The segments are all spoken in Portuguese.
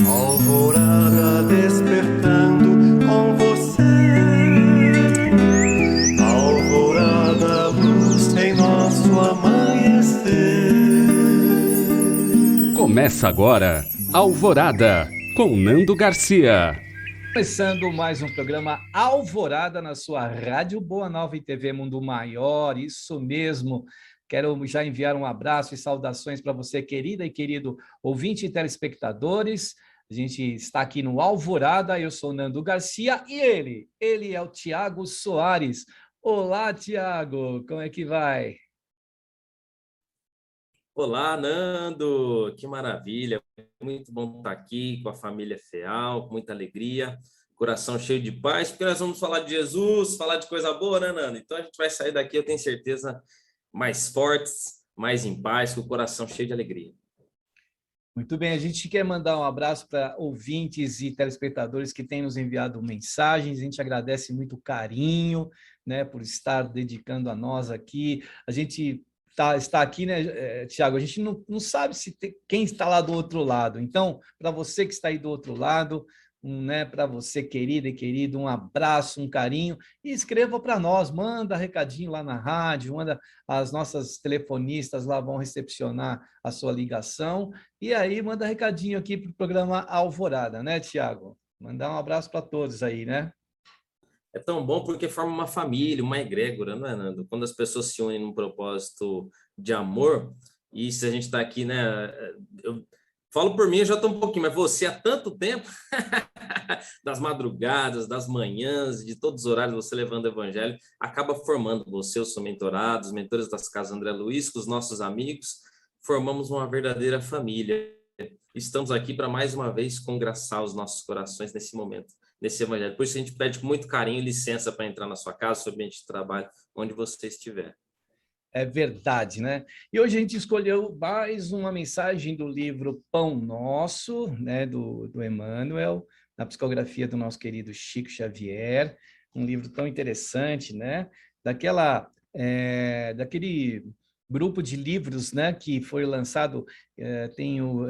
Alvorada despertando com você. Alvorada, luz em nosso amanhecer. Começa agora, Alvorada, com Nando Garcia. Começando mais um programa Alvorada na sua Rádio Boa Nova e TV Mundo Maior, isso mesmo. Quero já enviar um abraço e saudações para você, querida e querido ouvinte e telespectadores. A gente está aqui no Alvorada, eu sou Nando Garcia e ele é o Tiago Soares. Olá, Tiago, como é que vai? Olá, Nando, que maravilha, muito bom estar aqui com a família Feal, com muita alegria, coração cheio de paz, porque nós vamos falar de Jesus, falar de coisa boa, né, Nando? Então a gente vai sair daqui, eu tenho certeza, mais fortes, mais em paz, com o coração cheio de alegria. Muito bem, a gente quer mandar um abraço para ouvintes e telespectadores que têm nos enviado mensagens, a gente agradece muito o carinho, né, por estar dedicando a nós aqui. A gente está aqui, né, Tiago, a gente não sabe quem está lá do outro lado. Então, para você que está aí do outro lado, né, para você, querida e querido, um abraço, um carinho, e escreva para nós, manda recadinho lá na rádio, manda, as nossas telefonistas lá vão recepcionar a sua ligação, e aí manda recadinho aqui para o programa Alvorada, né, Tiago? Mandar um abraço para todos aí, né? É tão bom porque forma uma família, uma egrégora, não é, Nando? Quando as pessoas se unem num propósito de amor, e se a gente está aqui, né? Eu falo por mim, eu já estou um pouquinho, mas você há tanto tempo, das madrugadas, das manhãs, de todos os horários, você levando o evangelho, acaba formando você, eu sou mentorado, os mentores das casas André Luiz, com os nossos amigos, formamos uma verdadeira família. Estamos aqui para mais uma vez congraçar os nossos corações nesse momento, nesse evangelho. Por isso a gente pede com muito carinho licença para entrar na sua casa, seu ambiente de trabalho, onde você estiver. É verdade, né? E hoje a gente escolheu mais uma mensagem do livro Pão Nosso, né, do Emmanuel, na psicografia do nosso querido Chico Xavier, um livro tão interessante, né? Daquele grupo de livros, né, que foi lançado, tem o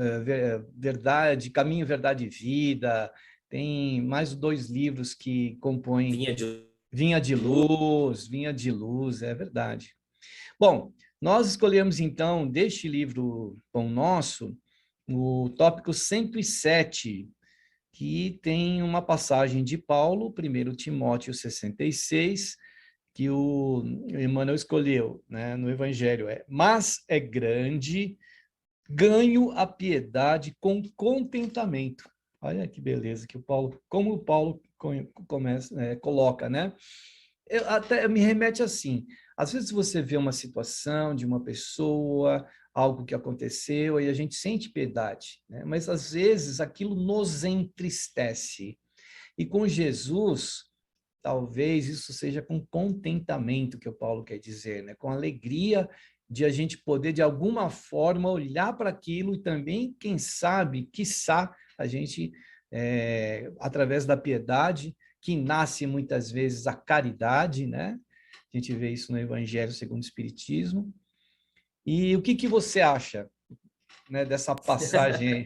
Verdade, Caminho, Verdade e Vida, tem mais dois livros que compõem Vinha de Vinha de Luz, é verdade. Bom, nós escolhemos então deste livro Pão Nosso o tópico 107, que tem uma passagem de Paulo, 1 Timóteo 66, que o Emmanuel escolheu, né, no Evangelho, mas é grande, ganho a piedade com contentamento. Olha que beleza que como o Paulo coloca, né? Até me remete assim, às vezes você vê uma situação de uma pessoa, algo que aconteceu, e a gente sente piedade, né? Mas às vezes aquilo nos entristece. E com Jesus, talvez isso seja com contentamento que o Paulo quer dizer, né? Com alegria de a gente poder, de alguma forma, olhar para aquilo e também, quem sabe, quiçá, a gente, através da piedade, que nasce muitas vezes a caridade, né? A gente vê isso no Evangelho segundo o Espiritismo. E o que você acha, né, dessa passagem aí?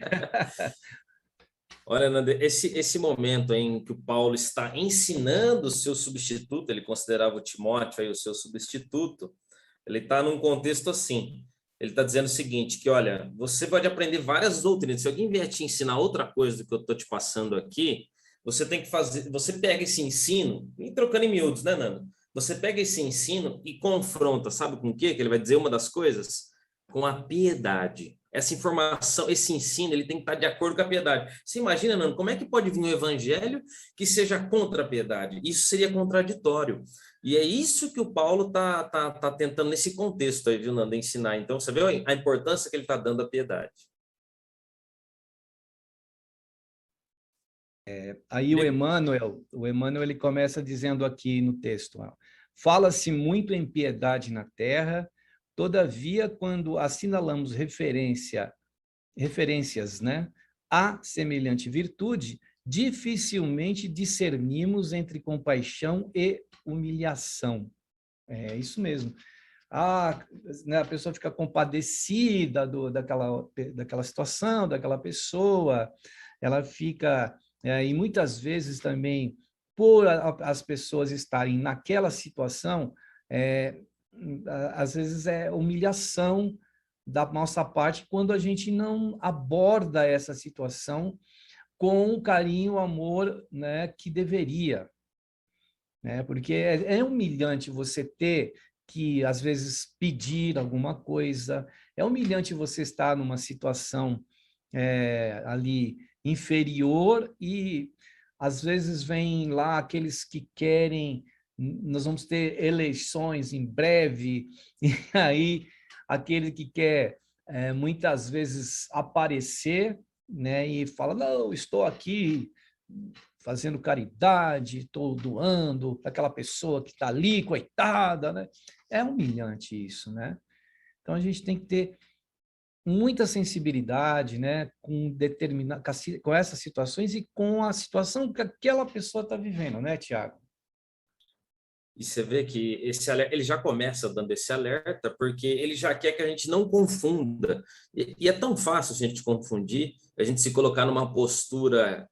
Olha, Nando, esse momento em que o Paulo está ensinando o seu substituto, ele considerava o Timóteo aí o seu substituto, ele está num contexto assim. Ele está dizendo o seguinte, que olha, você pode aprender várias doutrinas. Se alguém vier te ensinar outra coisa do que eu estou te passando aqui, você tem que fazer, você pega esse ensino, e trocando em miúdos, né, Nando? Você pega esse ensino e confronta, sabe com o quê? Que ele vai dizer uma das coisas? Com a piedade. Essa informação, esse ensino, ele tem que estar de acordo com a piedade. Você imagina, Nando, como é que pode vir um evangelho que seja contra a piedade? Isso seria contraditório. E é isso que o Paulo tá tentando nesse contexto aí, viu, Nando, ensinar. Então, você vê a importância que ele está dando à piedade. Aí o Emmanuel ele começa dizendo aqui no texto, ó, fala-se muito em piedade na terra, todavia, quando assinalamos referências, né, a semelhante virtude, dificilmente discernimos entre compaixão e humilhação. É isso mesmo. Né, a pessoa fica compadecida daquela situação, daquela pessoa, ela fica, e muitas vezes também, por as pessoas estarem naquela situação, às vezes é humilhação da nossa parte quando a gente não aborda essa situação com o carinho, o amor, né, que deveria, né? Porque é humilhante você ter que, às vezes, pedir alguma coisa, é humilhante você estar numa situação ali inferior e, às vezes, vem lá aqueles que querem, nós vamos ter eleições em breve, e aí aquele que quer, muitas vezes, aparecer, né, e fala, não, estou aqui fazendo caridade, estou doando para aquela pessoa que está ali, coitada, né? É humilhante isso, né? Então a gente tem que ter muita sensibilidade, né, com essas situações e com a situação que aquela pessoa está vivendo, né, Tiago? E você vê que esse alerta, ele já começa dando esse alerta, porque ele já quer que a gente não confunda. E é tão fácil a gente confundir, a gente se colocar numa postura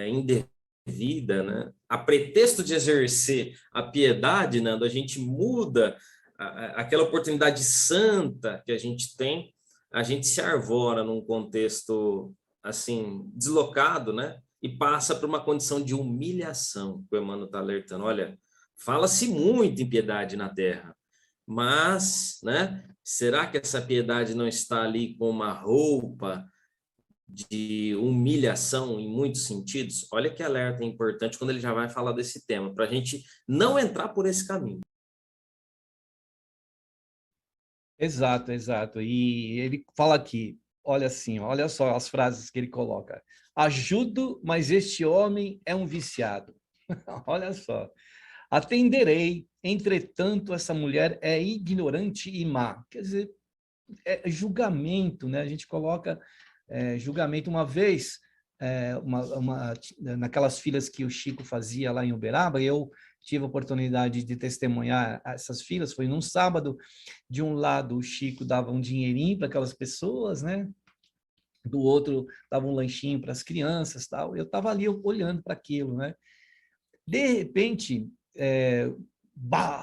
indevida, né? A pretexto de exercer a piedade, Nando, a gente muda aquela oportunidade santa que a gente tem, a gente se arvora num contexto assim deslocado, né? E passa por uma condição de humilhação, que o Emmanuel está alertando. Olha, fala-se muito em piedade na Terra, mas, né, será que essa piedade não está ali com uma roupa de humilhação em muitos sentidos? Olha que alerta importante quando ele já vai falar desse tema, para a gente não entrar por esse caminho. Exato, exato. E ele fala aqui, olha assim, olha só as frases que ele coloca. Ajudo, mas este homem é um viciado. Olha só. Atenderei, entretanto, essa mulher é ignorante e má. Quer dizer, é julgamento, né? A gente coloca julgamento. Uma vez, naquelas filas que o Chico fazia lá em Uberaba, eu tive a oportunidade de testemunhar essas filas, foi num sábado. De um lado, o Chico dava um dinheirinho para aquelas pessoas, né? Do outro, dava um lanchinho para as crianças, tal. Eu estava ali olhando para aquilo, né? De repente,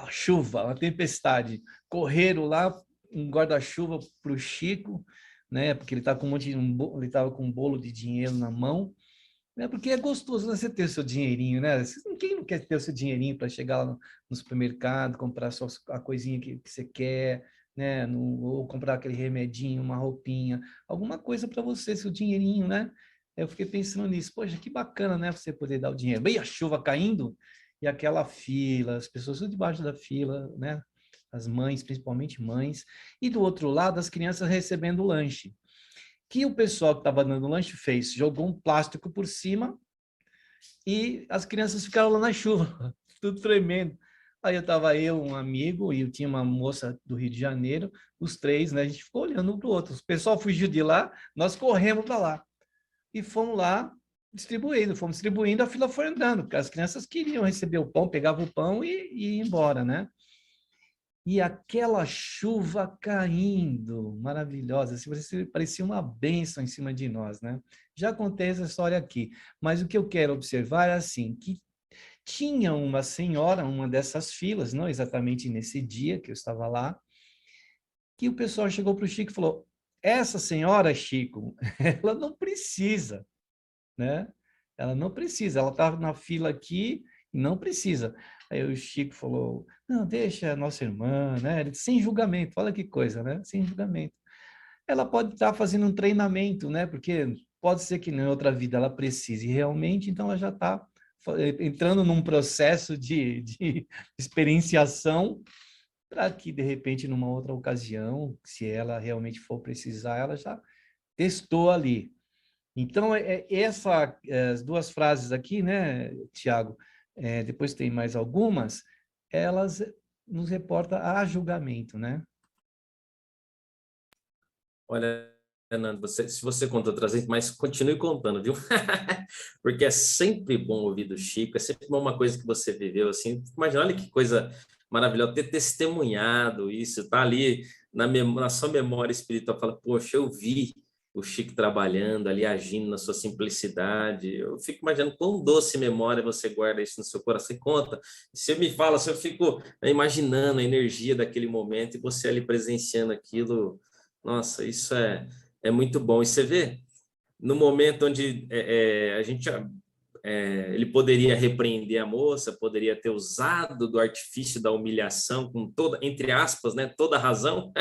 chuva, uma tempestade, correram lá um guarda-chuva para o Chico, né? Porque ele estava com ele estava com um bolo de dinheiro na mão, né? Porque é gostoso, né, você ter o seu dinheirinho, né? Quem não quer ter o seu dinheirinho para chegar lá no supermercado, comprar a coisinha que você quer, né? Ou comprar aquele remedinho, uma roupinha, alguma coisa para você, seu dinheirinho, né? Eu fiquei pensando nisso, poxa, que bacana, né? Você poder dar o dinheiro. Bem, a chuva caindo e aquela fila, as pessoas tudo debaixo da fila, né? As mães, principalmente mães, e do outro lado as crianças recebendo o lanche. Que o pessoal que estava dando lanche fez? Jogou um plástico por cima e as crianças ficaram lá na chuva, tudo tremendo. Aí um amigo, e eu tinha uma moça do Rio de Janeiro, os três, né? A gente ficou olhando um para o outro. O pessoal fugiu de lá, nós corremos para lá. E fomos lá fomos distribuindo, a fila foi andando, porque as crianças queriam receber o pão, pegavam o pão e ir embora, né? E aquela chuva caindo, maravilhosa, assim, parecia uma bênção em cima de nós, né? Já contei essa história aqui, mas o que eu quero observar é assim, que tinha uma senhora, uma dessas filas, não exatamente nesse dia que eu estava lá, que o pessoal chegou para o Chico e falou, essa senhora, Chico, ela não precisa, né? Ela não precisa, ela está na fila aqui e não precisa. Aí o Chico falou, não, deixa a nossa irmã, né? Sem julgamento, olha que coisa, né? Sem julgamento. Ela pode estar fazendo um treinamento, né? Porque pode ser que em outra vida ela precise realmente, então ela já está entrando num processo de experienciação para que, de repente, numa outra ocasião, se ela realmente for precisar, ela já testou ali. Então, as duas frases aqui, né, Tiago, depois tem mais algumas, elas nos reportam a julgamento, né? Olha, Fernando, se você contou outras vezes, mas continue contando, viu? Porque é sempre bom ouvir do Chico, é sempre uma coisa que você viveu, assim. Imagina, olha que coisa maravilhosa, ter testemunhado isso, tá ali na sua memória espiritual, fala, poxa, eu vi o Chico trabalhando ali, agindo na sua simplicidade. Eu fico imaginando quão doce memória você guarda isso no seu coração. E conta, você me fala, se eu fico imaginando a energia daquele momento e você ali presenciando aquilo, nossa, isso é muito bom. E você vê, no momento onde a gente ele poderia repreender a moça, poderia ter usado do artifício da humilhação com toda, entre aspas, né, toda a razão,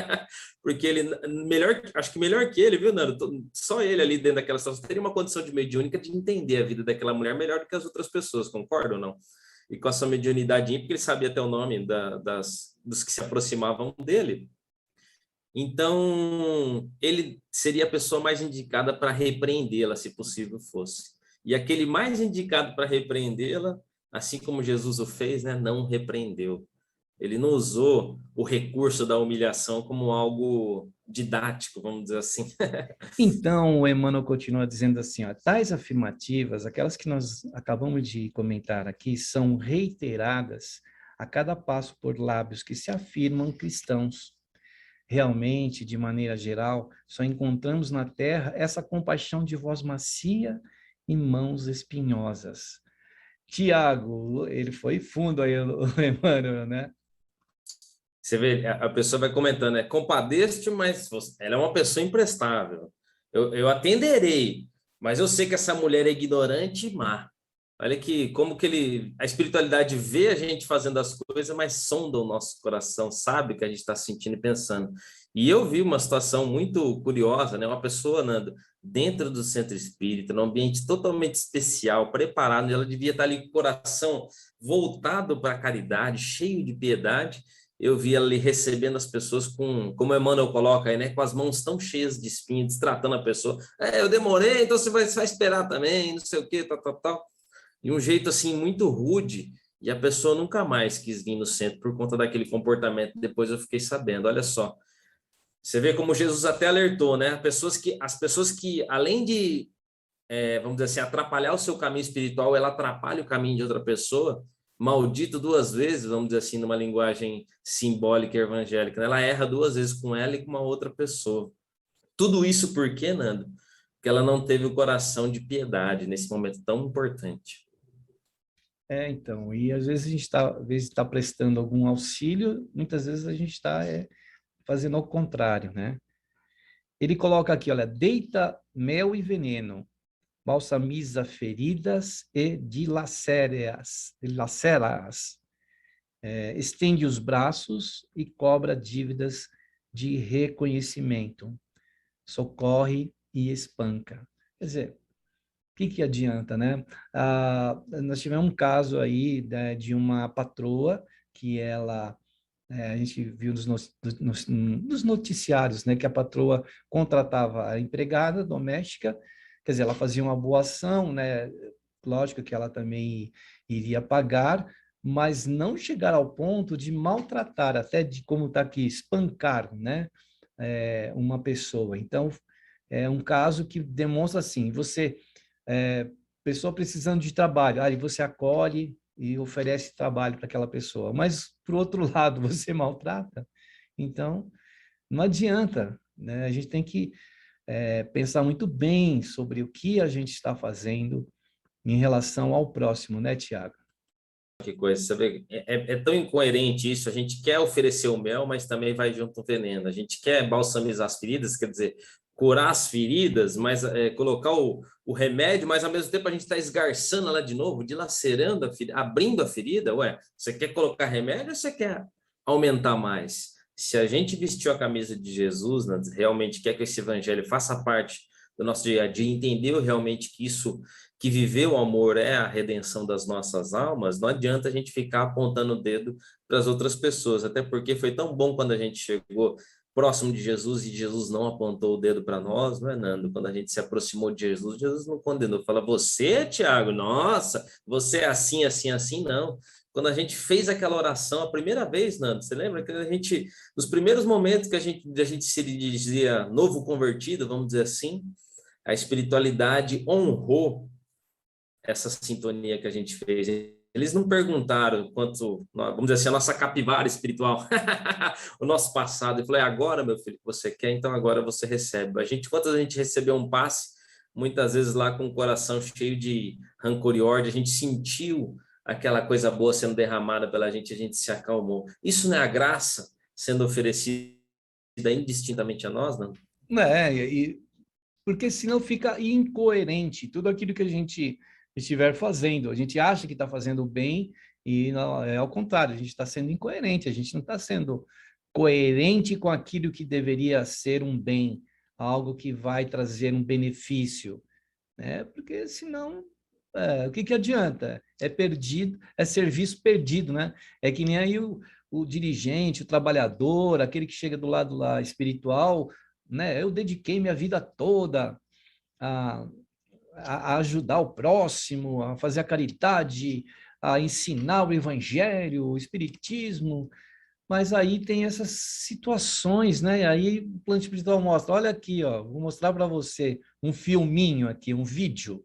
porque ele melhor, acho que melhor que ele, viu, Nando? Só ele ali dentro daquela situação teria uma condição de mediúnica de entender a vida daquela mulher melhor do que as outras pessoas, concorda ou não? E com a sua mediunidade, porque ele sabia até o nome dos que se aproximavam dele. Então, ele seria a pessoa mais indicada para repreendê-la, se possível fosse. E aquele mais indicado para repreendê-la, assim como Jesus o fez, né, não repreendeu. Ele não usou o recurso da humilhação como algo didático, vamos dizer assim. Então, o Emmanuel continua dizendo assim, ó, tais afirmativas, aquelas que nós acabamos de comentar aqui, são reiteradas a cada passo por lábios que se afirmam cristãos. Realmente, de maneira geral, só encontramos na terra essa compaixão de voz macia e mãos espinhosas. Tiago, ele foi fundo aí, o Emmanuel, né? Você vê, a pessoa vai comentando, compadeço-te, mas ela é uma pessoa imprestável. Eu atenderei, mas eu sei que essa mulher é ignorante e má. Olha que como que a espiritualidade vê a gente fazendo as coisas, mas sonda o nosso coração, sabe o que a gente está sentindo e pensando. E eu vi uma situação muito curiosa, né? Uma pessoa, Nando, dentro do centro espírita, num ambiente totalmente especial, preparado, ela devia estar ali com o coração voltado para a caridade, cheio de piedade. Eu vi ela ali recebendo as pessoas como o Emmanuel coloca aí, né? Com as mãos tão cheias de espinho, destratando a pessoa. Eu demorei, então você vai esperar também, não sei o quê, tal. E um jeito assim muito rude, e a pessoa nunca mais quis vir no centro por conta daquele comportamento. Depois eu fiquei sabendo, olha só. Você vê como Jesus até alertou, né? As pessoas que além de, vamos dizer assim, atrapalhar o seu caminho espiritual, ela atrapalha o caminho de outra pessoa, maldito duas vezes, vamos dizer assim, numa linguagem simbólica e evangélica, né? Ela erra duas vezes com ela e com uma outra pessoa. Tudo isso por quê, Nando? Porque ela não teve o coração de piedade nesse momento tão importante. Então, e às vezes a gente está prestando algum auxílio, muitas vezes a gente está fazendo ao contrário, né? Ele coloca aqui, olha, deita mel e veneno, balsamiza feridas e dilacera-as, estende os braços e cobra dívidas de reconhecimento, socorre e espanca. Quer dizer, o que adianta, né? Nós tivemos um caso aí, né, de uma patroa que a gente viu nos noticiários, né, que a patroa contratava a empregada doméstica, quer dizer, ela fazia uma boa ação, né? Lógico que ela também iria pagar, mas não chegar ao ponto de maltratar, até de como está aqui, espancar, né? Uma pessoa. Então, é um caso que demonstra assim, pessoa precisando de trabalho, aí você acolhe e oferece trabalho para aquela pessoa, mas, por outro lado, você maltrata, então, não adianta, né? A gente tem que pensar muito bem sobre o que a gente está fazendo em relação ao próximo, né, Tiago? Que coisa, você vê, é tão incoerente isso, a gente quer oferecer o mel, mas também vai junto com o veneno, a gente quer balsamizar as feridas, quer dizer, curar as feridas, mas colocar o remédio, mas ao mesmo tempo a gente está esgarçando ela de novo, dilacerando a ferida, abrindo a ferida. Ué, você quer colocar remédio ou você quer aumentar mais? Se a gente vestiu a camisa de Jesus, né, realmente quer que esse evangelho faça parte do nosso dia a dia, entendeu realmente que isso, que viver o amor é a redenção das nossas almas, não adianta a gente ficar apontando o dedo para as outras pessoas, até porque foi tão bom quando a gente chegou próximo de Jesus e Jesus não apontou o dedo para nós, não é, Nando? Quando a gente se aproximou de Jesus, Jesus não condenou, fala, você, Tiago, nossa, você é assim, assim, assim, não. Quando a gente fez aquela oração a primeira vez, Nando, você lembra que a gente, nos primeiros momentos que a gente se dizia novo convertido, vamos dizer assim, a espiritualidade honrou essa sintonia que a gente fez Eles não perguntaram quanto, vamos dizer assim, a nossa capivara espiritual, o nosso passado. Eu falei, agora, meu filho, que você quer, então agora você recebe. Quantas a gente recebeu um passe, muitas vezes lá com o coração cheio de rancor e ódio, a gente sentiu aquela coisa boa sendo derramada pela gente, a gente se acalmou. Isso não é a graça sendo oferecida indistintamente a nós, não? Não é, porque senão fica incoerente tudo aquilo que a gente estiver fazendo. A gente acha que está fazendo bem e não, é ao contrário, a gente está sendo incoerente, a gente não está sendo coerente com aquilo que deveria ser um bem, algo que vai trazer um benefício, né? Porque senão, o que adianta? É perdido, é serviço perdido, né? É que nem aí o dirigente, o trabalhador, aquele que chega do lado lá espiritual, né? Eu dediquei minha vida toda a, a ajudar o próximo, a fazer a caridade, a ensinar o evangelho, o espiritismo, mas aí tem essas situações, né? E aí o plano espiritual mostra, olha aqui, ó, vou mostrar para você um filminho aqui, um vídeo.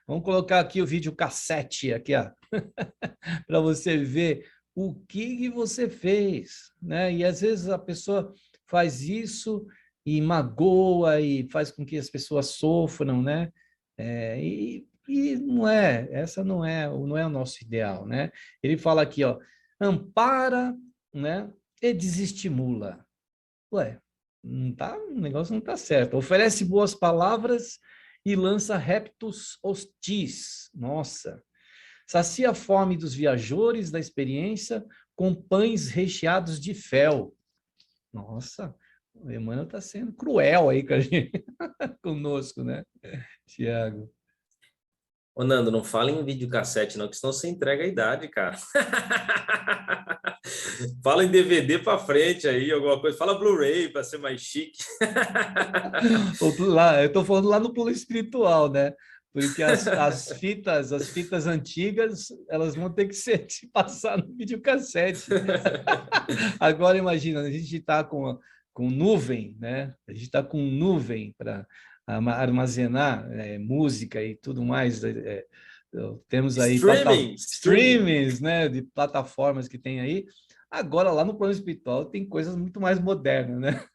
Vamos colocar aqui o vídeo cassete aqui, ó, para você ver o que você fez, né? E às vezes a pessoa faz isso e magoa e faz com que as pessoas sofram, né? E essa não é o nosso ideal, né? Ele fala aqui, ó, ampara, né? E desestimula. Ué, não tá, o negócio não tá certo. Oferece boas palavras e lança reptos hostis. Nossa. Sacia a fome dos viajores da experiência com pães recheados de fel. Nossa, o Emmanuel está sendo cruel aí com a gente, conosco, né, Tiago? Ô, Nando, não fala em videocassete, não, que senão você entrega a idade, cara. Fala em DVD para frente aí, alguma coisa. Fala Blu-ray para ser mais chique. Lá, eu estou falando lá no plano espiritual, né? Porque as fitas antigas, elas vão ter que ser se passar no videocassete. Agora imagina, a gente está com nuvem, né? A gente está com nuvem para armazenar música e tudo mais. Temos aí streamings, né? De plataformas que tem aí. Agora, lá no plano espiritual, tem coisas muito mais modernas, né?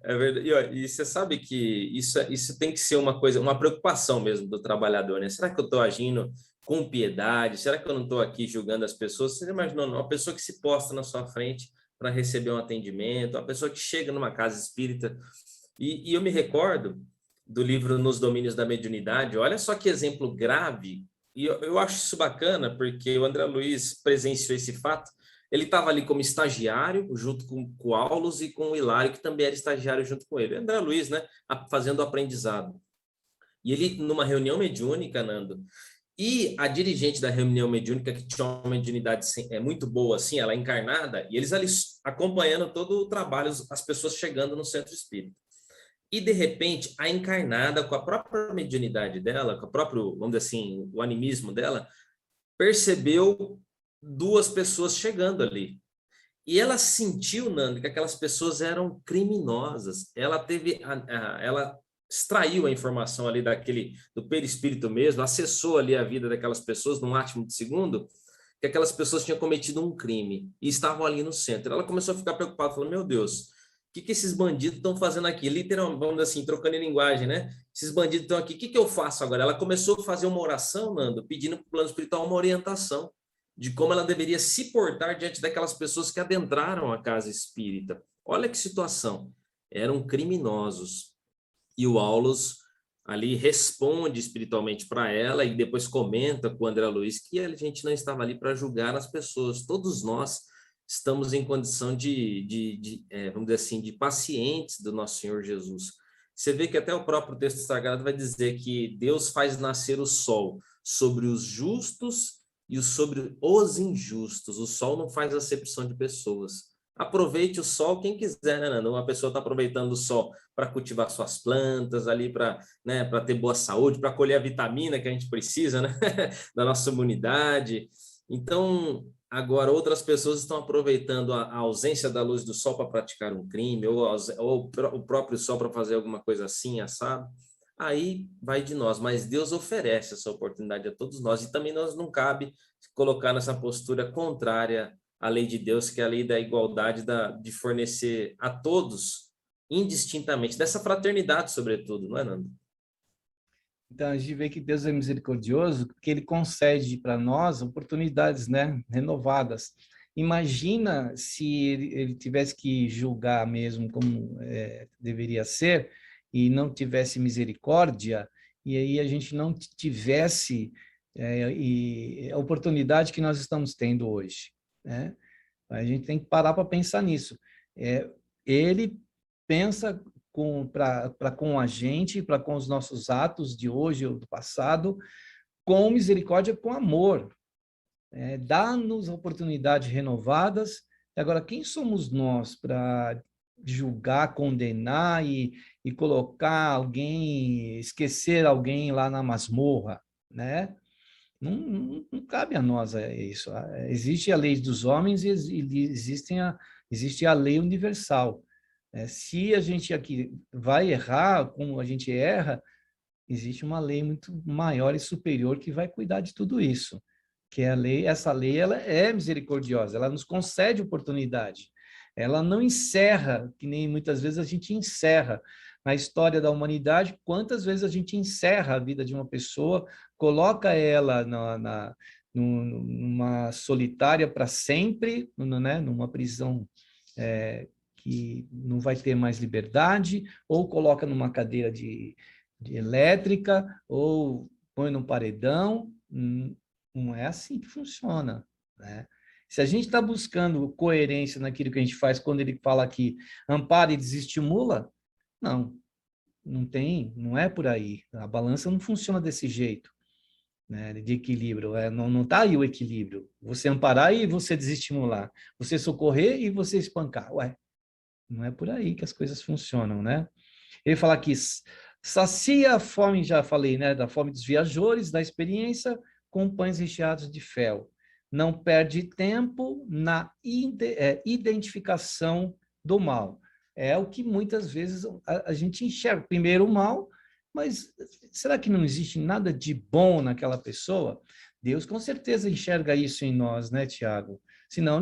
É verdade. E você sabe que isso tem que ser uma coisa, uma preocupação mesmo do trabalhador, né? Será que eu estou agindo com piedade? Será que eu não estou aqui julgando as pessoas? Você imaginou uma pessoa que se posta na sua frente para receber um atendimento, uma pessoa que chega numa casa espírita. E eu me recordo do livro Nos Domínios da Mediunidade, olha só que exemplo grave, e eu acho isso bacana, porque o André Luiz presenciou esse fato. Ele estava ali como estagiário, junto com o Aulus e com o Hilário, que também era estagiário junto com ele. André Luiz, né, fazendo o aprendizado. E ele, numa reunião mediúnica, Nando, e a dirigente da reunião mediúnica, que tinha uma mediunidade muito boa, assim, ela encarnada, e eles ali acompanhando todo o trabalho, as pessoas chegando no centro espírita. E, de repente, a encarnada, com a própria mediunidade dela, com o próprio, vamos dizer assim, o animismo dela, percebeu duas pessoas chegando ali. E ela sentiu, Nando, que aquelas pessoas eram criminosas. Ela ela extraiu a informação ali do perispírito mesmo, acessou ali a vida daquelas pessoas num átimo de segundo, que aquelas pessoas tinham cometido um crime e estavam ali no centro. Ela começou a ficar preocupada, falou, meu Deus, o que esses bandidos estão fazendo aqui? Literalmente, vamos dizer assim, trocando em linguagem, né? Esses bandidos estão aqui, o que eu faço agora? Ela começou a fazer uma oração, Nando, pedindo para o plano espiritual uma orientação de como ela deveria se portar diante daquelas pessoas que adentraram a casa espírita. Olha que situação. Eram criminosos. E o Aulus ali responde espiritualmente para ela e depois comenta com o André Luiz que a gente não estava ali para julgar as pessoas. Todos nós estamos em condição vamos dizer assim, de pacientes do nosso Senhor Jesus. Você vê que até o próprio texto sagrado vai dizer que Deus faz nascer o sol sobre os justos e sobre os injustos. O sol não faz acepção de pessoas. Aproveite o sol quem quiser, né, Nando? Uma pessoa está aproveitando o sol para cultivar suas plantas ali, para ter boa saúde, para colher a vitamina que a gente precisa, né? Da nossa imunidade. Então, agora outras pessoas estão aproveitando a ausência da luz do sol para praticar um crime, ou o próprio sol para fazer alguma coisa assim, assado. aí vai de nós, mas Deus oferece essa oportunidade a todos nós, e também nós não cabe colocar nessa postura contrária à lei de Deus, que é a lei da igualdade, de fornecer a todos, indistintamente, dessa fraternidade, sobretudo, não é, Nando? Então, a gente vê que Deus é misericordioso, porque ele concede para nós oportunidades, né, renovadas. Imagina se ele tivesse que julgar mesmo como deveria ser, e não tivesse misericórdia, e aí a gente não tivesse a oportunidade que nós estamos tendo hoje, né? A gente tem que parar para pensar nisso. Ele pensa para com a gente, para com os nossos atos de hoje ou do passado, com misericórdia, com amor. Dá-nos oportunidades renovadas. Agora, quem somos nós para julgar, condenar e colocar alguém, esquecer alguém lá na masmorra, né? Não cabe a nós isso. Existe a lei dos homens e existe a lei universal. Se a gente aqui vai errar, como a gente erra, existe uma lei muito maior e superior que vai cuidar de tudo isso, que é a lei. Essa lei, ela é misericordiosa, ela nos concede oportunidade. Ela não encerra, que nem muitas vezes a gente encerra na história da humanidade. Quantas vezes a gente encerra a vida de uma pessoa, coloca ela numa solitária para sempre, né? Numa prisão que não vai ter mais liberdade, ou coloca numa cadeira de elétrica, ou põe num paredão. Não é assim que funciona, né? Se a gente está buscando coerência naquilo que a gente faz, quando ele fala que ampara e desestimula, não tem, não é por aí. A balança não funciona desse jeito, né, de equilíbrio. Não está aí o equilíbrio. Você amparar e você desestimular. Você socorrer e você espancar. Ué, não é por aí que as coisas funcionam, né? Ele fala aqui, sacia a fome, já falei, né, da fome dos viajores, da experiência, com pães recheados de fel. Não perde tempo na identificação do mal. É o que muitas vezes a gente enxerga. Primeiro o mal, mas será que não existe nada de bom naquela pessoa? Deus com certeza enxerga isso em nós, né, Tiago? Senão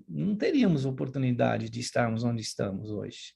não teríamos oportunidade de estarmos onde estamos hoje.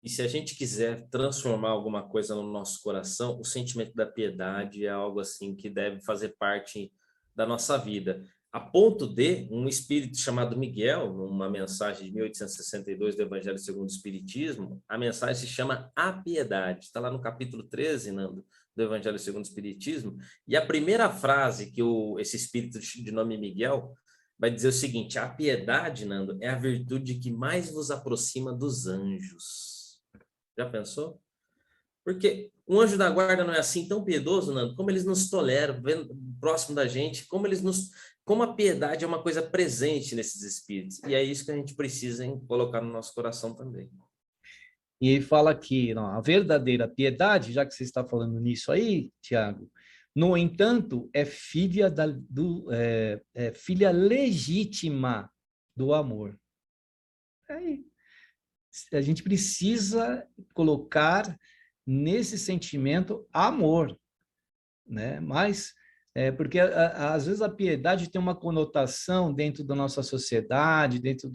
E se a gente quiser transformar alguma coisa no nosso coração, o sentimento da piedade é algo assim que deve fazer parte da nossa vida. A ponto de um espírito chamado Miguel, numa mensagem de 1862 do Evangelho segundo o Espiritismo, a mensagem se chama A Piedade. Está lá no capítulo 13, Nando, do Evangelho segundo o Espiritismo. E a primeira frase que esse espírito de nome Miguel vai dizer o seguinte: a piedade, Nando, é a virtude que mais vos aproxima dos anjos. Já pensou? Porque um anjo da guarda não é assim tão piedoso, Nando, como eles nos toleram, próximo da gente, como a piedade é uma coisa presente nesses espíritos. E é isso que a gente precisa colocar no nosso coração também. E ele fala que não, a verdadeira piedade, já que você está falando nisso aí, Tiago, no entanto, é filha, filha legítima do amor. Aí, a gente precisa colocar nesse sentimento amor, né? Mas porque às vezes a piedade tem uma conotação dentro da nossa sociedade, dentro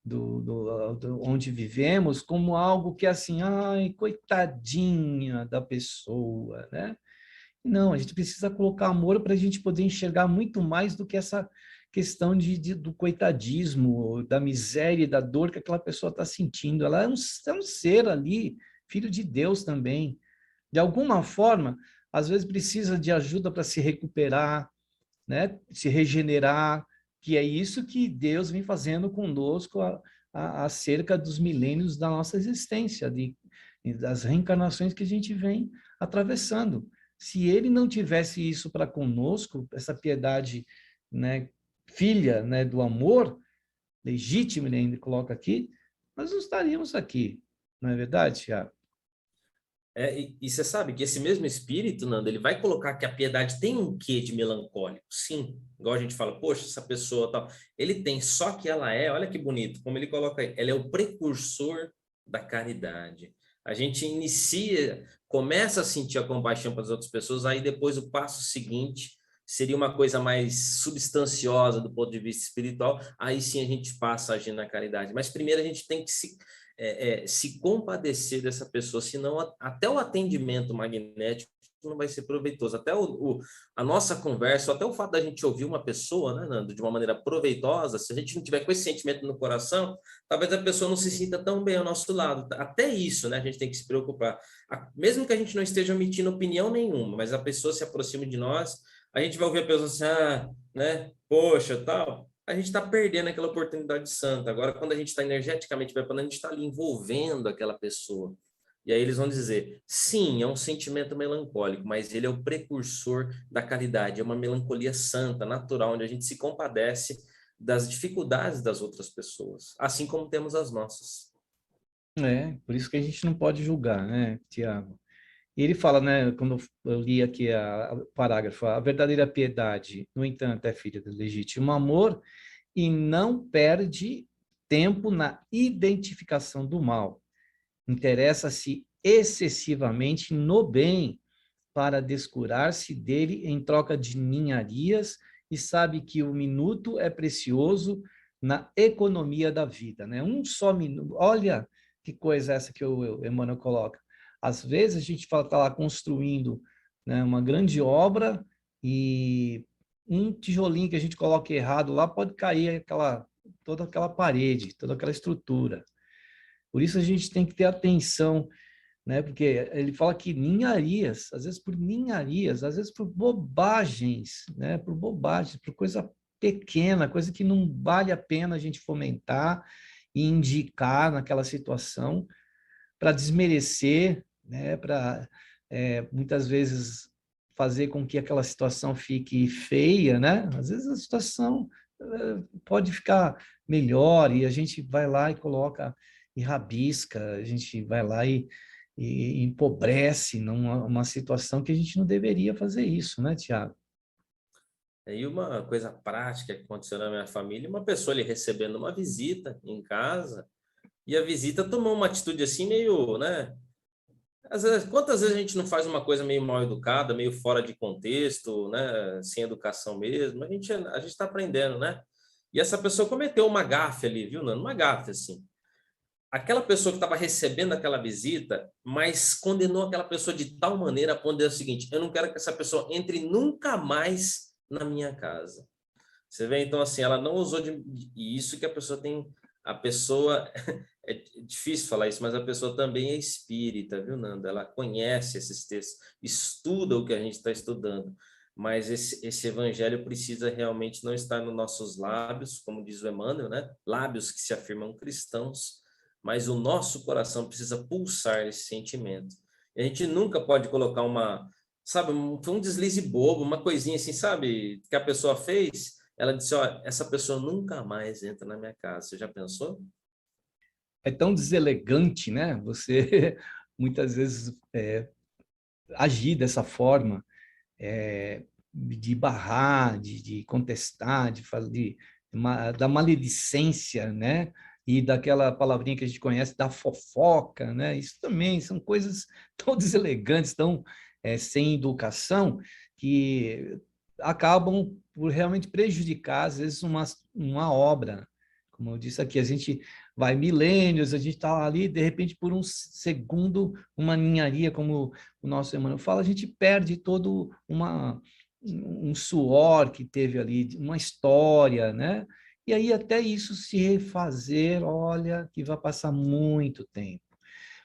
do onde vivemos, como algo que é assim, ai, coitadinha da pessoa, né? Não, a gente precisa colocar amor para a gente poder enxergar muito mais do que essa questão do coitadismo, da miséria e da dor que aquela pessoa está sentindo. Ela é um ser ali, filho de Deus também. De alguma forma, às vezes precisa de ajuda para se recuperar, né? Se regenerar, que é isso que Deus vem fazendo conosco acerca dos milênios da nossa existência, das reencarnações que a gente vem atravessando. Se ele não tivesse isso para conosco, essa piedade, né, filha, né, do amor legítimo, ele ainda coloca aqui, nós não estaríamos aqui, não é verdade, Tiago? E você sabe que esse mesmo espírito, Nando, ele vai colocar que a piedade tem um quê de melancólico. Sim, igual a gente fala, poxa, essa pessoa tal. Ele tem, só que ela olha que bonito, como ele coloca aí, ela é o precursor da caridade. A gente inicia, começa a sentir a compaixão para as outras pessoas, aí depois o passo seguinte seria uma coisa mais substanciosa do ponto de vista espiritual, aí sim a gente passa a agir na caridade. Mas primeiro a gente tem que se compadecer dessa pessoa, senão até o atendimento magnético não vai ser proveitoso. Até a nossa conversa, até o fato da gente ouvir uma pessoa, né, Nando, de uma maneira proveitosa, se a gente não tiver com esse sentimento no coração, talvez a pessoa não se sinta tão bem ao nosso lado. Até isso, né, a gente tem que se preocupar. Mesmo que a gente não esteja emitindo opinião nenhuma, mas a pessoa se aproxima de nós, a gente vai ouvir a pessoa assim, né, poxa, tal, a gente está perdendo aquela oportunidade santa. Agora, quando a gente está energeticamente preparando, a gente está ali envolvendo aquela pessoa. E aí eles vão dizer, sim, é um sentimento melancólico, mas ele é o precursor da caridade, é uma melancolia santa, natural, onde a gente se compadece das dificuldades das outras pessoas, assim como temos as nossas. Por isso que a gente não pode julgar, né, Tiago? E ele fala, né, quando eu li aqui o parágrafo, a verdadeira piedade, no entanto, é filha do legítimo amor e não perde tempo na identificação do mal. Interessa-se excessivamente no bem para descurar-se dele em troca de ninharias e sabe que o minuto é precioso na economia da vida, né? Um só minuto. Olha que coisa essa que o Emmanuel coloca. Às vezes a gente está lá construindo, né, uma grande obra e um tijolinho que a gente coloca errado lá pode cair toda aquela parede, toda aquela estrutura. Por isso a gente tem que ter atenção, né? Porque ele fala que ninharias, às vezes por ninharias, às vezes por bobagens, né? Por bobagens, por coisa pequena, coisa que não vale a pena a gente fomentar e indicar naquela situação para desmerecer, né? Para muitas vezes fazer com que aquela situação fique feia, né? Às vezes a situação pode ficar melhor e a gente vai lá e coloca e rabisca, a gente vai lá e empobrece numa situação que a gente não deveria fazer isso, né, Tiago? E uma coisa prática que aconteceu na minha família, uma pessoa ali recebendo uma visita em casa, e a visita tomou uma atitude assim meio, né? Às vezes, quantas vezes a gente não faz uma coisa meio mal educada, meio fora de contexto, né? Sem educação mesmo? A gente está aprendendo, né? E essa pessoa cometeu uma gafe ali, viu, Nando? Uma gafe, assim. Aquela pessoa que estava recebendo aquela visita, mas condenou aquela pessoa de tal maneira a ponto o seguinte: eu não quero que essa pessoa entre nunca mais na minha casa. Você vê, então, assim, ela não usou de... E isso que a pessoa tem... A pessoa... É difícil falar isso, mas a pessoa também é espírita, viu, Nanda? Ela conhece esses textos, estuda o que a gente está estudando. Mas esse evangelho precisa realmente não estar nos nossos lábios, como diz o Emmanuel, né? Lábios que se afirmam cristãos, mas o nosso coração precisa pulsar esse sentimento. E a gente nunca pode colocar sabe, foi um deslize bobo, uma coisinha assim, sabe, que a pessoa fez. Ela disse, ó, essa pessoa nunca mais entra na minha casa. Você já pensou? É tão deselegante, né? Você muitas vezes agir dessa forma, de barrar, de contestar, da maledicência, né? E daquela palavrinha que a gente conhece, da fofoca, né? Isso também são coisas tão deselegantes, tão sem educação, que acabam por realmente prejudicar, às vezes, uma obra. Como eu disse aqui, a gente vai milênios, a gente está ali, de repente, por um segundo, uma ninharia, como o nosso Emmanuel fala, a gente perde todo um suor que teve ali, uma história, né? E aí até isso se refazer, olha, que vai passar muito tempo.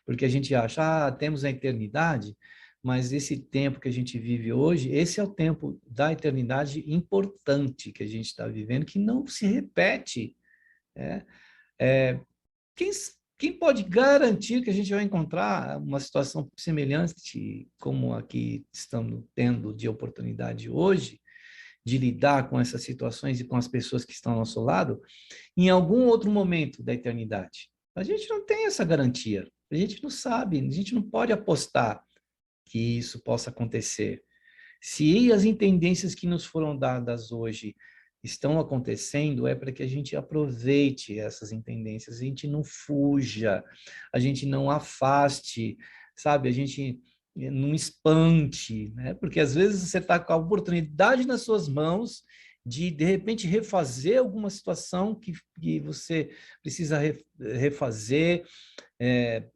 Porque a gente acha, temos a eternidade, mas esse tempo que a gente vive hoje, esse é o tempo da eternidade importante que a gente está vivendo, que não se repete. Né? Quem, quem pode garantir que a gente vai encontrar uma situação semelhante como a que estamos tendo de oportunidade hoje, de lidar com essas situações e com as pessoas que estão ao nosso lado, em algum outro momento da eternidade? A gente não tem essa garantia, a gente não sabe, a gente não pode apostar que isso possa acontecer. Se as intendências que nos foram dadas hoje estão acontecendo é para que a gente aproveite essas tendências, a gente não fuja, a gente não afaste, sabe? A gente não espante, né? Porque às vezes você está com a oportunidade nas suas mãos de repente, refazer alguma situação que você precisa refazer,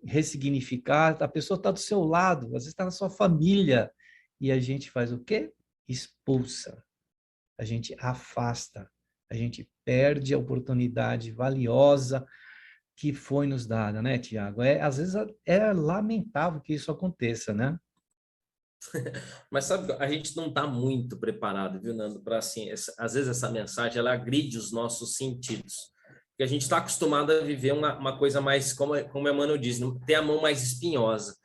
ressignificar. A pessoa está do seu lado, às vezes está na sua família, e a gente faz o quê? Expulsa, a gente afasta, a gente perde a oportunidade valiosa que foi nos dada, né, Tiago? Às vezes é lamentável que isso aconteça, né? Mas sabe, a gente não está muito preparado, viu, Nando, para assim, às vezes essa mensagem ela agride os nossos sentidos. Porque a gente está acostumado a viver uma coisa mais, como Emmanuel diz, ter a mão mais espinhosa.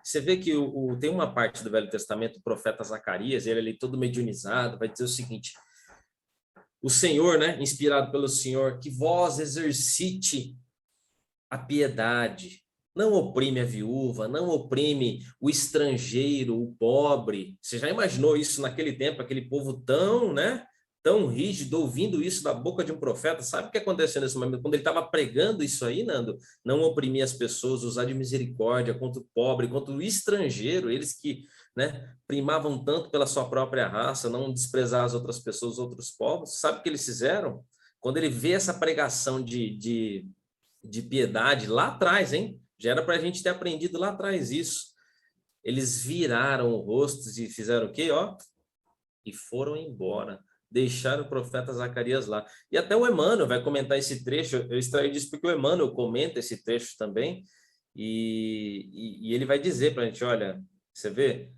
Você vê que tem uma parte do Velho Testamento, o profeta Zacarias, ele ali todo mediunizado, vai dizer o seguinte: o Senhor, né, inspirado pelo Senhor, que vós exercite a piedade, não oprime a viúva, não oprime o estrangeiro, o pobre. Você já imaginou isso naquele tempo, aquele povo tão, né, tão rígido, ouvindo isso da boca de um profeta? Sabe o que aconteceu nesse momento? Quando ele estava pregando isso aí, Nando, não oprimir as pessoas, usar de misericórdia contra o pobre, contra o estrangeiro, eles que, né, primavam tanto pela sua própria raça, não desprezar as outras pessoas, os outros povos. Sabe o que eles fizeram? Quando ele vê essa pregação de piedade lá atrás, hein? Já era para a gente ter aprendido lá atrás isso. Eles viraram o rosto e fizeram o quê? Ó, e foram embora. Deixaram o profeta Zacarias lá. E até o Emmanuel vai comentar esse trecho. Eu extraí disso porque o Emmanuel comenta esse trecho também. E ele vai dizer para a gente: olha, você vê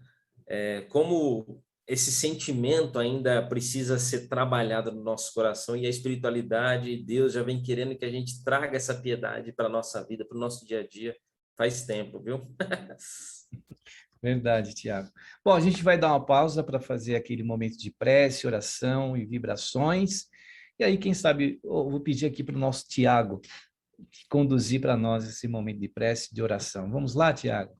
como esse sentimento ainda precisa ser trabalhado no nosso coração, e a espiritualidade, Deus já vem querendo que a gente traga essa piedade para a nossa vida, para o nosso dia a dia, faz tempo, viu? Verdade, Tiago. Bom, a gente vai dar uma pausa para fazer aquele momento de prece, oração e vibrações. E aí, quem sabe, eu vou pedir aqui para o nosso Tiago conduzir para nós esse momento de prece, de oração. Vamos lá, Tiago?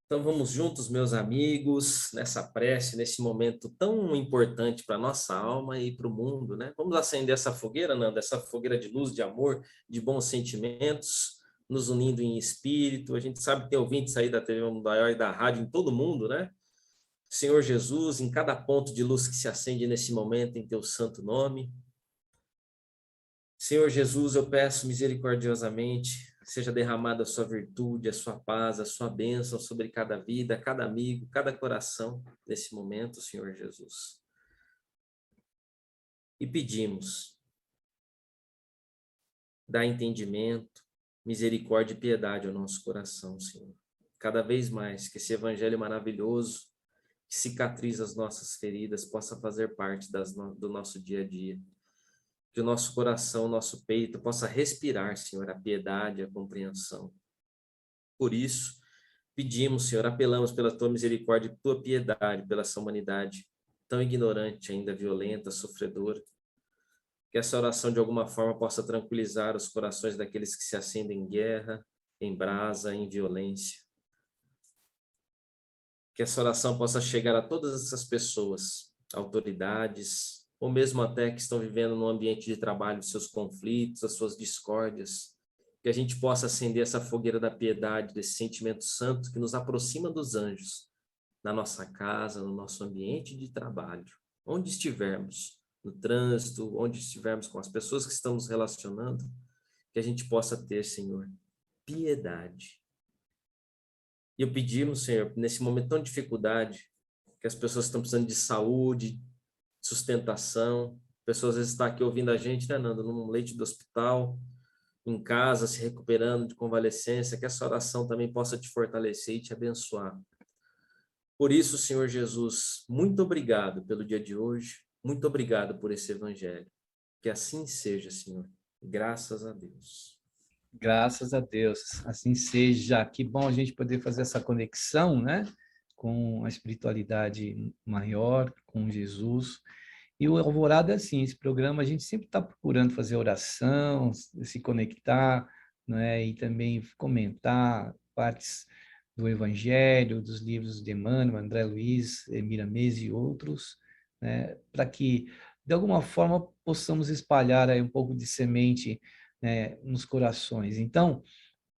Então vamos juntos, meus amigos, nessa prece, nesse momento tão importante para a nossa alma e para o mundo, né? Vamos acender essa fogueira, Nanda, essa fogueira de luz, de amor, de bons sentimentos, nos unindo em espírito. A gente sabe que tem ouvintes aí da TV Maior e da rádio em todo mundo, né? Senhor Jesus, em cada ponto de luz que se acende nesse momento, em teu santo nome. Senhor Jesus, eu peço misericordiosamente, seja derramada a sua virtude, a sua paz, a sua bênção sobre cada vida, cada amigo, cada coração nesse momento, Senhor Jesus. E pedimos, dá entendimento, misericórdia e piedade ao nosso coração, Senhor. Cada vez mais que esse evangelho maravilhoso, que cicatriza as nossas feridas, possa fazer parte do nosso dia a dia. Que o nosso coração, o nosso peito possa respirar, Senhor, a piedade, a compreensão. Por isso, pedimos, Senhor, apelamos pela tua misericórdia e tua piedade, pela essa humanidade tão ignorante, ainda violenta, sofredora. Que essa oração, de alguma forma, possa tranquilizar os corações daqueles que se acendem em guerra, em brasa, em violência. Que essa oração possa chegar a todas essas pessoas, autoridades, ou mesmo até que estão vivendo no ambiente de trabalho, seus conflitos, as suas discórdias, que a gente possa acender essa fogueira da piedade, desse sentimento santo que nos aproxima dos anjos, na nossa casa, no nosso ambiente de trabalho, onde estivermos, no trânsito, onde estivermos com as pessoas que estamos relacionando, que a gente possa ter, Senhor, piedade. E eu pedimos, Senhor, nesse momento tão de dificuldade, que as pessoas estão precisando de saúde, sustentação, pessoas às vezes estão aqui ouvindo a gente, né, Nando, num leito do hospital, em casa, se recuperando de convalescência, que essa oração também possa te fortalecer e te abençoar. Por isso, Senhor Jesus, muito obrigado pelo dia de hoje, muito obrigado por esse evangelho. Que assim seja, Senhor. Graças a Deus. Graças a Deus, assim seja. Que bom a gente poder fazer essa conexão, né, com a espiritualidade maior, com Jesus. E o Alvorada é assim, esse programa a gente sempre está procurando fazer oração, se conectar, né, e também comentar partes do Evangelho, dos livros de Emmanuel, André Luiz, Miramês e outros, né, para que, de alguma forma, possamos espalhar aí um pouco de semente, né, nos corações. Então,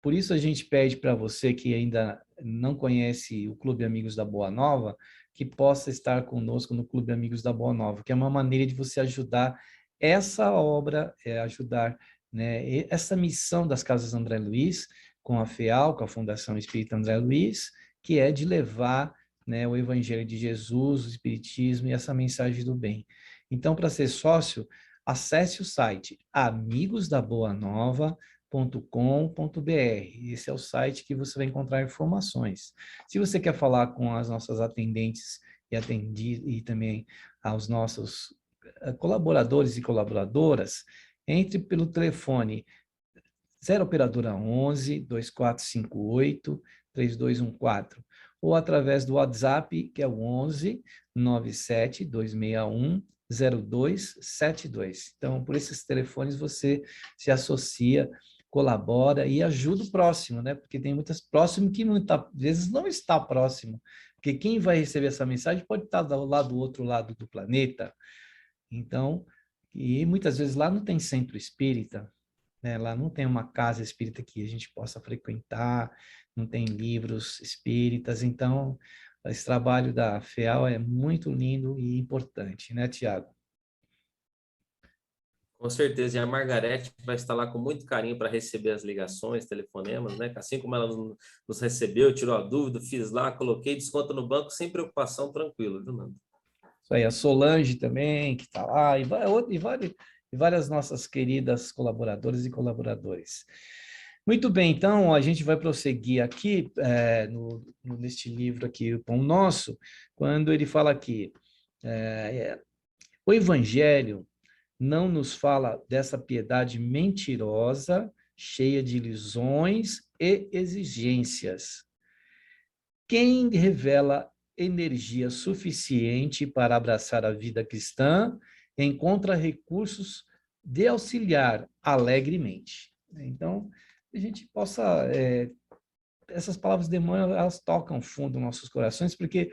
por isso a gente pede para você que ainda não conhece o Clube Amigos da Boa Nova, que possa estar conosco no Clube Amigos da Boa Nova, que é uma maneira de você ajudar essa obra, ajudar, né, essa missão das Casas André Luiz, com a FEAL, com a Fundação Espírita André Luiz, que é de levar, né, o Evangelho de Jesus, o Espiritismo e essa mensagem do bem. Então, para ser sócio, acesse o site amigosdaboanova.com.br. Esse é o site que você vai encontrar informações. Se você quer falar com as nossas atendentes e também aos nossos colaboradores e colaboradoras, entre pelo telefone 0 operadora 11 2458 3214 ou através do WhatsApp, que é o 11 97 261 0272. Então, por esses telefones você se associa, colabora e ajuda o próximo, né? Porque tem muitas próximo que não tá, às vezes não está próximo, porque quem vai receber essa mensagem pode estar do outro lado do planeta. Então, e muitas vezes lá não tem centro espírita, né? Lá não tem uma casa espírita que a gente possa frequentar, não tem livros espíritas, então esse trabalho da FEAL é muito lindo e importante, né, Tiago? Com certeza, e a Margarete vai estar lá com muito carinho para receber as ligações, telefonemas, né? Assim como ela nos recebeu, tirou a dúvida, fiz lá, coloquei desconto no banco sem preocupação, tranquilo, viu, Nando? Isso aí, a Solange também, que está lá, e várias nossas queridas colaboradoras e colaboradores. Muito bem, então a gente vai prosseguir aqui neste livro aqui, o Pão Nosso, quando ele fala aqui, o Evangelho não nos fala dessa piedade mentirosa, cheia de ilusões e exigências. Quem revela energia suficiente para abraçar a vida cristã encontra recursos de auxiliar alegremente. Então, a gente possa... essas palavras de Emmanuel, elas tocam fundo nossos corações, porque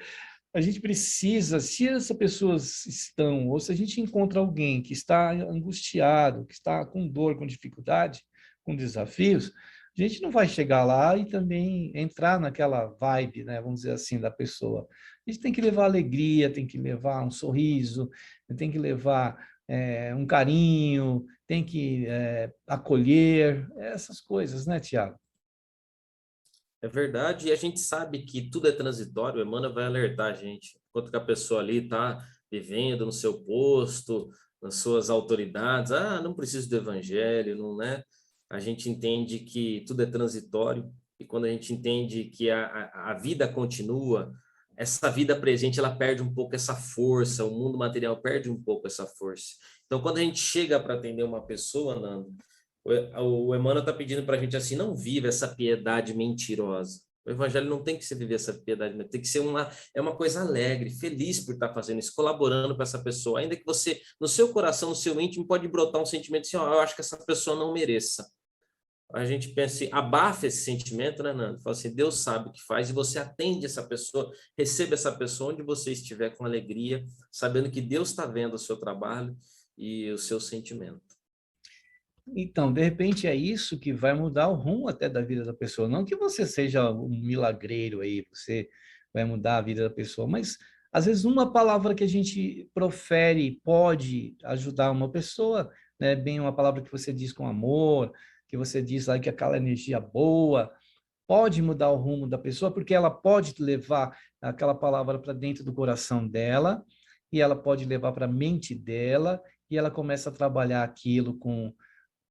a gente precisa, se essas pessoas estão, ou se a gente encontra alguém que está angustiado, que está com dor, com dificuldade, com desafios, a gente não vai chegar lá e também entrar naquela vibe, né, vamos dizer assim, da pessoa. A gente tem que levar alegria, tem que levar um sorriso, tem que levar um carinho, tem que acolher, essas coisas, né, Tiago? É verdade, e a gente sabe que tudo é transitório, o Emmanuel vai alertar a gente. Enquanto que a pessoa ali está vivendo no seu posto, nas suas autoridades, não preciso do evangelho, não é? A gente entende que tudo é transitório, e quando a gente entende que a vida continua, essa vida presente, ela perde um pouco essa força, o mundo material perde um pouco essa força. Então, quando a gente chega para atender uma pessoa, Nando, o Emmanuel está pedindo para a gente assim, não viva essa piedade mentirosa. O evangelho não tem que ser viver essa piedade, tem que ser uma coisa alegre, feliz por estar fazendo isso, colaborando com essa pessoa, ainda que você, no seu coração, no seu íntimo, pode brotar um sentimento assim, eu acho que essa pessoa não mereça. A gente pensa assim, abafa esse sentimento, né, Nando? Fala assim, Deus sabe o que faz, e você atende essa pessoa, receba essa pessoa onde você estiver com alegria, sabendo que Deus está vendo o seu trabalho e o seu sentimento. Então, de repente é isso que vai mudar o rumo até da vida da pessoa. Não que você seja um milagreiro aí, você vai mudar a vida da pessoa, mas às vezes uma palavra que a gente profere pode ajudar uma pessoa, né? Bem uma palavra que você diz com amor, que você diz lá que aquela energia boa, pode mudar o rumo da pessoa, porque ela pode levar aquela palavra para dentro do coração dela, e ela pode levar para a mente dela, e ela começa a trabalhar aquilo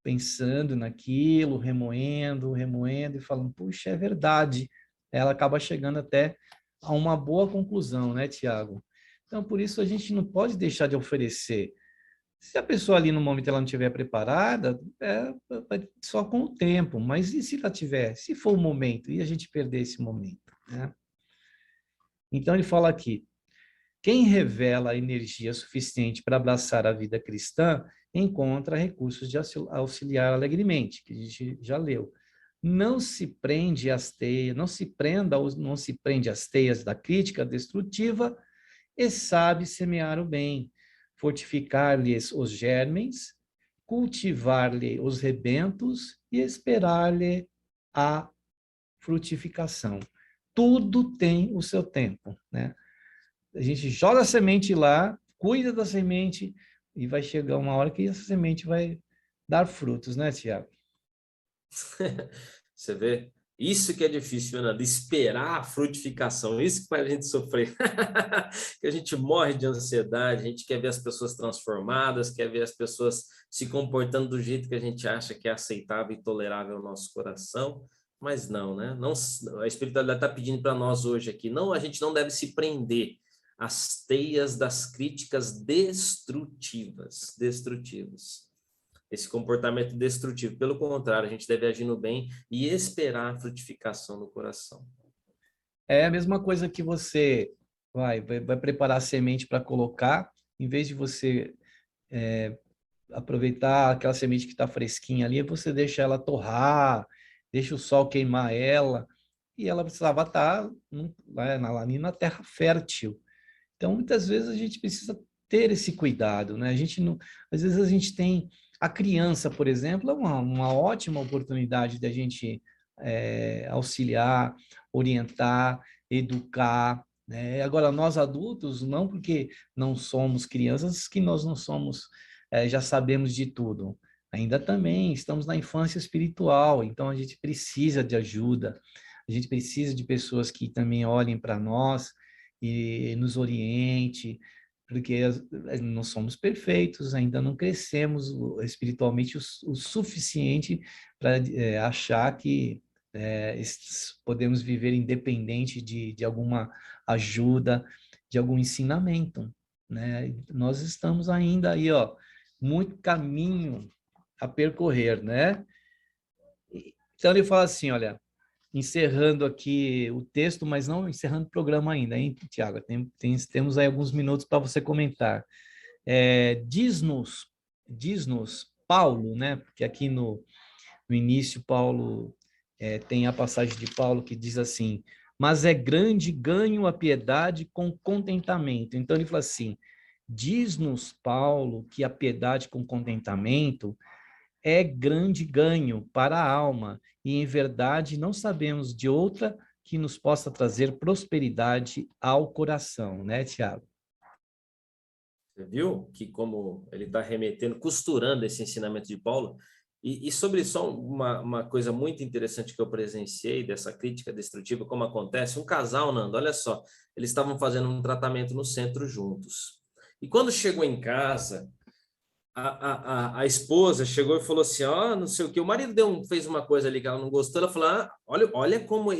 pensando naquilo, remoendo e falando, puxa, é verdade. Ela acaba chegando até a uma boa conclusão, né, Tiago? Então, por isso, a gente não pode deixar de oferecer. Se a pessoa ali no momento ela não estiver preparada, só com o tempo, mas e se ela tiver? Se for o momento, e a gente perder esse momento, né? Então, ele fala aqui, quem revela energia suficiente para abraçar a vida cristã encontra recursos de auxiliar alegremente, que a gente já leu. Não se prende às teias, não se prende às teias da crítica destrutiva e sabe semear o bem, fortificar-lhes os germens, cultivar-lhe os rebentos e esperar-lhe a frutificação. Tudo tem o seu tempo, né? A gente joga a semente lá, cuida da semente e vai chegar uma hora que essa semente vai dar frutos, né, Tiago? Você vê? Isso que é difícil, Fernando, esperar a frutificação, isso que faz a gente sofrer. Que a gente morre de ansiedade, a gente quer ver as pessoas transformadas, quer ver as pessoas se comportando do jeito que a gente acha que é aceitável e tolerável ao nosso coração, mas não, né? Não, a espiritualidade está pedindo para nós hoje aqui, não, a gente não deve se prender às teias das críticas destrutivas. Esse comportamento destrutivo. Pelo contrário, a gente deve agir no bem e esperar a frutificação no coração. É a mesma coisa que você vai preparar a semente para colocar, em vez de você aproveitar aquela semente que está fresquinha ali, você deixa ela torrar, deixa o sol queimar ela, e ela precisava estar ali na terra fértil. Então, muitas vezes a gente precisa ter esse cuidado, né? A gente não, às vezes a gente tem a criança, por exemplo, é uma ótima oportunidade da gente auxiliar, orientar, educar, né? Agora, nós adultos, não porque não somos crianças, que nós não somos, já sabemos de tudo. Ainda também estamos na infância espiritual, então a gente precisa de ajuda, a gente precisa de pessoas que também olhem para nós e nos oriente, porque não somos perfeitos, ainda não crescemos espiritualmente o suficiente para achar que podemos viver independente de alguma ajuda, de algum ensinamento, né? Nós estamos ainda aí, ó, muito caminho a percorrer, né? Então ele fala assim, olha, encerrando aqui o texto, mas não encerrando o programa ainda, hein, Tiago? Temos aí alguns minutos para você comentar. Diz-nos Paulo, né? Porque aqui no início, Paulo tem a passagem de Paulo que diz assim: mas é grande ganho a piedade com contentamento. Então ele fala assim: diz-nos Paulo que a piedade com contentamento é grande ganho para a alma, e em verdade não sabemos de outra que nos possa trazer prosperidade ao coração, né, Tiago? Você viu que como ele está remetendo, costurando esse ensinamento de Paulo, e sobre só uma coisa muito interessante que eu presenciei dessa crítica destrutiva, como acontece, um casal, Nando, olha só, eles estavam fazendo um tratamento no centro juntos. E quando chegou em casa, a esposa chegou e falou assim, ó, não sei o que, o marido fez uma coisa ali que ela não gostou, ela falou, olha como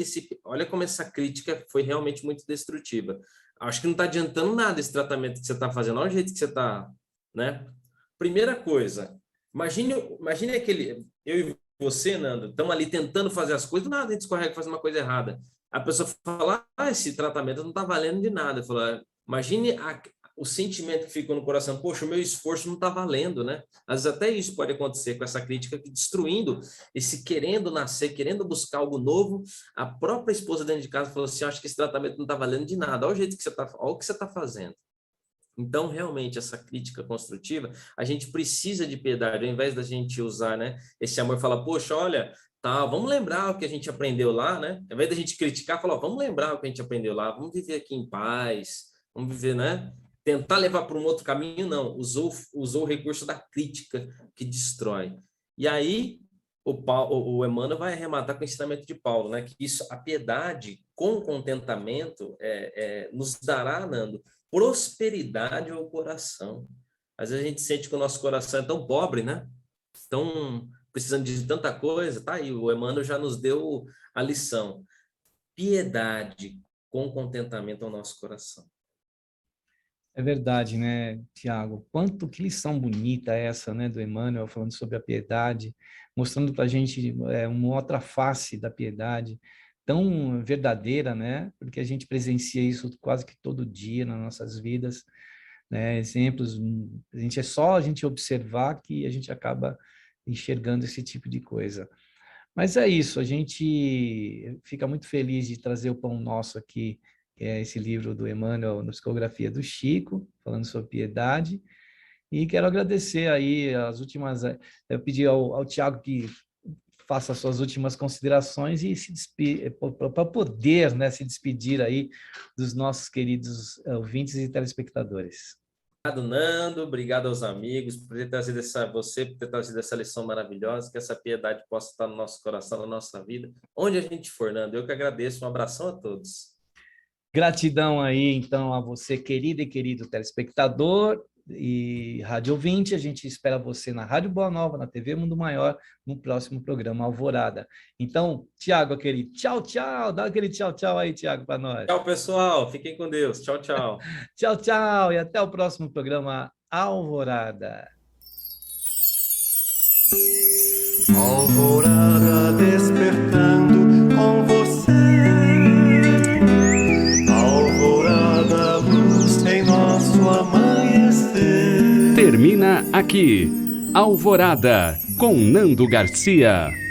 essa crítica foi realmente muito destrutiva. Acho que não está adiantando nada esse tratamento que você está fazendo, olha o jeito que você está, né? Primeira coisa, imagine aquele, eu e você, Nando, estamos ali tentando fazer as coisas, do nada a gente escorrega e faz uma coisa errada. A pessoa fala, esse tratamento não está valendo de nada. Fala, imagine o sentimento que ficou no coração, poxa, o meu esforço não está valendo, né? Às vezes até isso pode acontecer com essa crítica, destruindo esse querendo nascer, querendo buscar algo novo. A própria esposa dentro de casa falou assim, acho que esse tratamento não está valendo de nada, olha o jeito que você está, olha o que você está fazendo. Então, realmente, essa crítica construtiva, a gente precisa de piedade, ao invés da gente usar, né, esse amor, falar, poxa, olha, tá, vamos lembrar o que a gente aprendeu lá, né? Ao invés da gente criticar, falar, vamos lembrar o que a gente aprendeu lá, vamos viver aqui em paz, vamos viver, né? Tentar levar para um outro caminho, não. Usou o recurso da crítica que destrói. E aí, o Emmanuel vai arrematar com o ensinamento de Paulo, né? Que isso, a piedade com contentamento nos dará, Nando, prosperidade ao coração. Às vezes a gente sente que o nosso coração é tão pobre, né? Tão precisando de tanta coisa. Tá aí, o Emmanuel já nos deu a lição. Piedade com contentamento ao nosso coração. É verdade, né, Tiago? Que lição bonita é essa, né, do Emmanuel, falando sobre a piedade, mostrando para a gente uma outra face da piedade, tão verdadeira, né? Porque a gente presencia isso quase que todo dia nas nossas vidas, né? Exemplos, é só a gente observar que a gente acaba enxergando esse tipo de coisa. Mas é isso, a gente fica muito feliz de trazer o Pão Nosso aqui que é esse livro do Emmanuel, na psicografia do Chico, falando sobre piedade. E quero agradecer aí as últimas. Eu pedi ao Tiago que faça as suas últimas considerações e para poder, né, se despedir aí dos nossos queridos ouvintes e telespectadores. Obrigado, Nando. Obrigado aos amigos por ter trazido por ter trazido essa lição maravilhosa, que essa piedade possa estar no nosso coração, na nossa vida, onde a gente for, Nando. Eu que agradeço. Um abração a todos. Gratidão aí, então, a você, querido e querido telespectador e rádio ouvinte. A gente espera você na Rádio Boa Nova, na TV Mundo Maior, no próximo programa Alvorada. Então, Tiago, aquele tchau, tchau. Dá aquele tchau, tchau aí, Tiago, para nós. Tchau, pessoal. Fiquem com Deus. Tchau, tchau. Tchau, tchau. E até o próximo programa Alvorada. Alvorada despertando com você. Alvorada, luz em nosso amanhecer. Termina aqui, Alvorada, com Nando Garcia.